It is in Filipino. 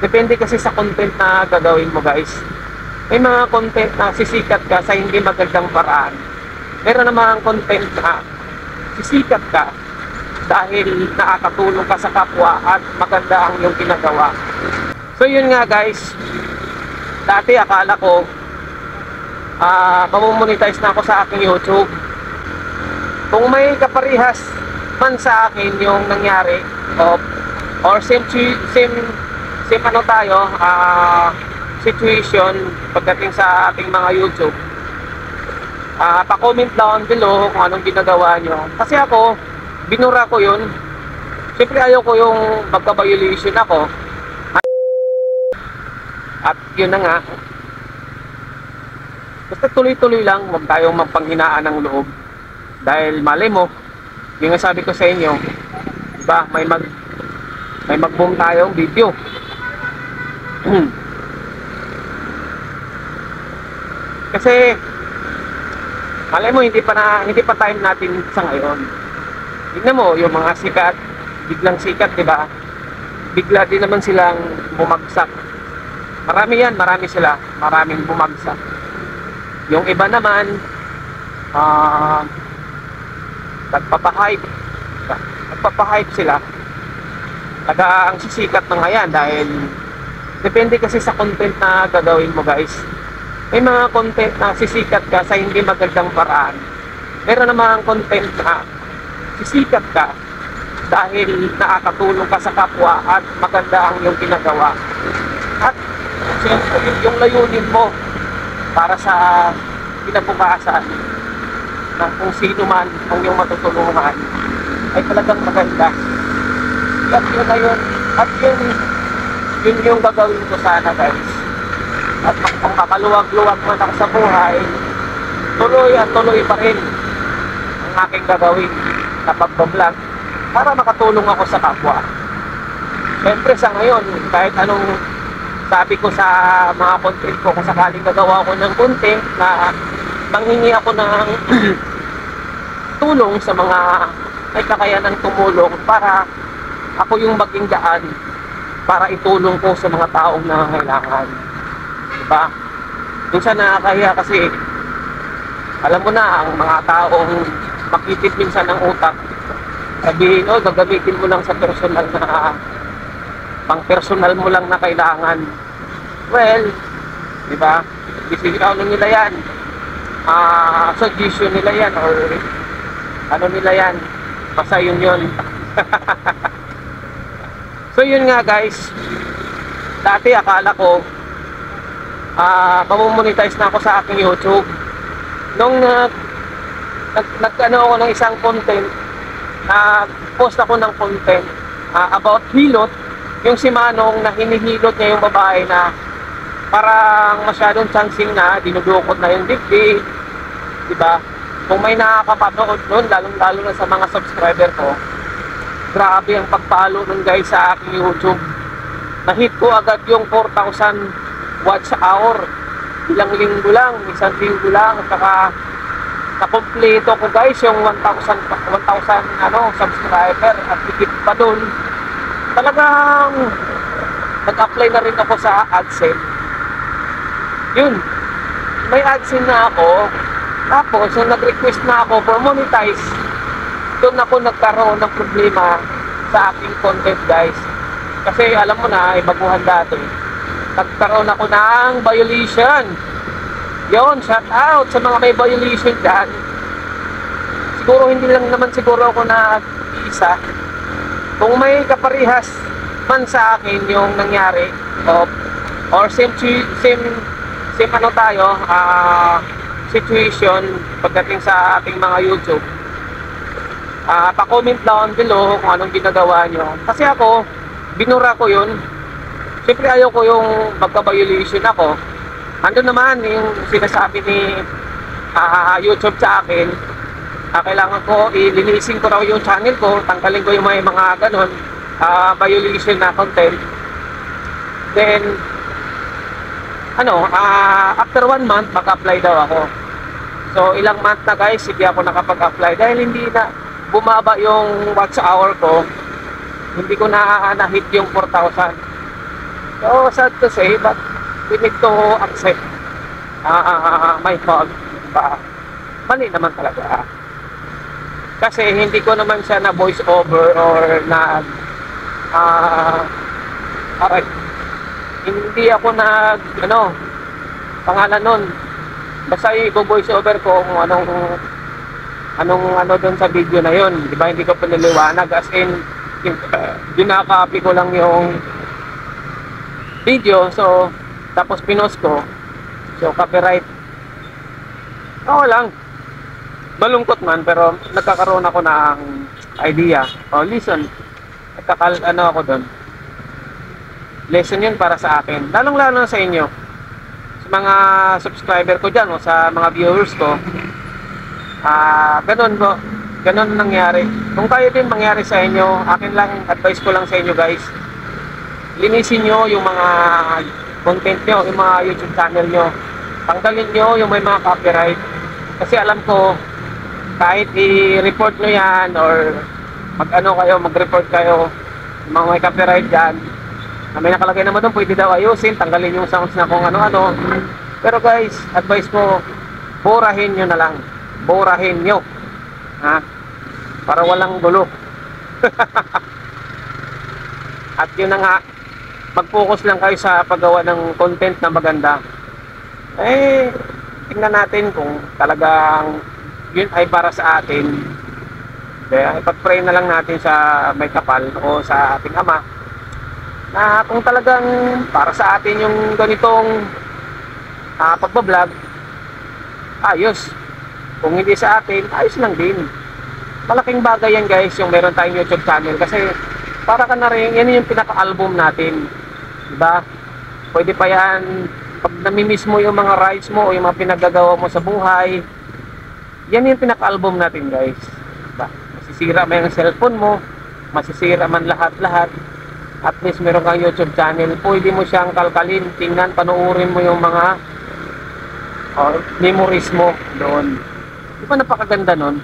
Depende kasi sa content na gagawin mo, guys. May mga content na sisikat ka sa hindi magandang paraan. Meron namang content na sisikat ka dahil nakakatulong ka sa kapwa at maganda ang iyong ginagawa. So yun nga, guys. Dati akala ko mamomonetize na ako sa aking YouTube. Kung may kaparihas man sa akin yung nangyari or same ano tayo, situation pagdating sa ating mga YouTube, pa-comment down below kung anong ginagawa nyo. Kasi ako, binura ko yun. Siyempre ayaw ko yung magka-violation ako. At yun na nga, basta tuloy-tuloy lang, huwag tayong magpanghinaan ng loob. Dahil malay mo, yung nga sabi ko sa inyo, diba, may mag-boom tayong video. Kasi malay mo, hindi pa time natin sa ngayon. Tingnan mo, yung mga sikat, biglang sikat, diba? Bigla din naman silang bumagsak. Marami sila, maraming bumagsak. Yung iba naman, nagpapahype sila. Ang sisikat na nga yan dahil depende kasi sa content na gagawin mo, guys. May mga content na sisikat ka sa hindi magandang paraan. Meron namang content na sisikat ka dahil nakakatulong ka sa kapwa at maganda ang iyong ginagawa. At siyempre yung layunin mo para sa kinabukasan ng kung sino man ang iyong matutulungan ay talagang maganda. At yun na yun. At yun yung gagawin ko sana, guys. At kung makaluwag-luwag man ako sa buhay, tuloy at tuloy pa rin ang aking gagawin na pagbablog para makatulong ako sa kapwa. Siyempre sa ngayon, kahit anong sabi ko sa mga content ko, kung sakaling gagawa ko ng content na manghingi ako ng tulong sa mga may kakayanang tumulong para ako yung maging daan para itulong ko sa mga taong nangangailangan. Diba? Minsan nakakahiya kasi alam mo na, ang mga taong makitid minsan ng utak, sabihin, gagamitin mo lang sa personal na pang personal mo lang na kailangan. Well, diba? Ano nila yan? Suggestion nila yan or ano nila yan? Basta yun. So yun nga, guys. Dati akala ko mamomonetize na ako sa aking YouTube. Nung nag-ano ako ng isang content, post ako ng content about hilot, yung si Manong na hinihilot niya yung babae na parang masyadong chancing na, dinudukot na yung dibdib, diba? Kung may nakakapanood nun, lalong-lalo na sa mga subscriber ko, grabe ang pagpalo nun, guys, sa aking YouTube. Nahit ko agad yung 4,000 watch hour. Ilang linggo lang, isang linggo lang, at saka nakompleto ko, guys, yung 1,000 subscriber at higit pa dun. Talagang nag-apply na rin ako sa AdSense. Yun, may AdSense na ako. Tapos nung nag-request na ako for monetize, doon ako nagkaroon ng problema sa aking content, guys. Kasi alam mo na, baguhan dati, nagkaroon ako ng violation. Yun, shout out sa mga may violation dyan. Siguro hindi lang naman siguro ako nag-iisa. Kung may kaparihas man sa akin yung nangyari, or same ano tayo, situation pagdating sa ating mga YouTube, pa-comment down below kung anong ginagawa nyo. Kasi ako, binura ko yun. Siyempre ayaw ko yung magka-violation ako. Andun naman yung sinasabi ni YouTube sa akin, kailangan ko ilinisin ko raw yung channel ko, tanggalin ko yung mga ganon violation na content. Then after 1 month mag-apply daw ako. So ilang month na, guys, hindi ako nakapag-apply dahil hindi na bumaba yung watch hour ko. Hindi ko na hit yung 4,000. So, sad to say, but we need to accept my fault. Diba? Mali naman talaga. Kasi hindi ko naman siya na voice over or na alright, hindi ako nag pangalan nun, basta i-voice over ko kung anong doon sa video na yon, di ba? Hindi ko piniliwanag, as in dinakopy ko lang yung video, so tapos pinost ko, so copyright. Oo lang, malungkot man, pero nagkakaroon ako ng idea o lesson. Ako doon, lesson yun para sa akin, lalong lalo sa inyo, sa mga subscriber ko dyan o sa mga viewers ko. Ganun po, ganun nangyari. Kung kayo din mangyari sa inyo, akin lang, advice ko lang sa inyo guys, linisin nyo yung mga content nyo, yung mga YouTube channel nyo, tanggalin nyo yung may mga copyright. Kasi alam ko, kahit i-report nyo yan or mag-report kayo, mga may copyright dyan, na may nakalagay naman doon, pwede daw ayusin, tanggalin yung sounds na kung ano-ano. Pero guys, advice ko, burahin nyo na lang. Burahin nyo. Para walang gulo. At yun na nga, mag-focus lang kayo sa paggawa ng content na maganda. Tingnan natin kung talagang yun ay para sa atin. Kaya ipag-pray na lang natin sa may kapal o sa ating Ama na kung talagang para sa atin yung ganitong pagbablog, ayos. Kung hindi sa atin, ayos lang din. Malaking bagay yan guys, yung meron tayong YouTube channel, kasi para ka na rin, yan yung pinaka-album natin, diba? Pwede pa yan pag namimiss mo yung mga rides mo o yung mga pinagagawa mo sa buhay, yan yung pinaka-album natin guys, diba? Masisira man yung cellphone mo, masisira man lahat-lahat, at least meron kang YouTube channel, pwede mo siyang kalkalin, tingnan, panuorin mo yung mga memories mo doon. Di ba napakaganda nun?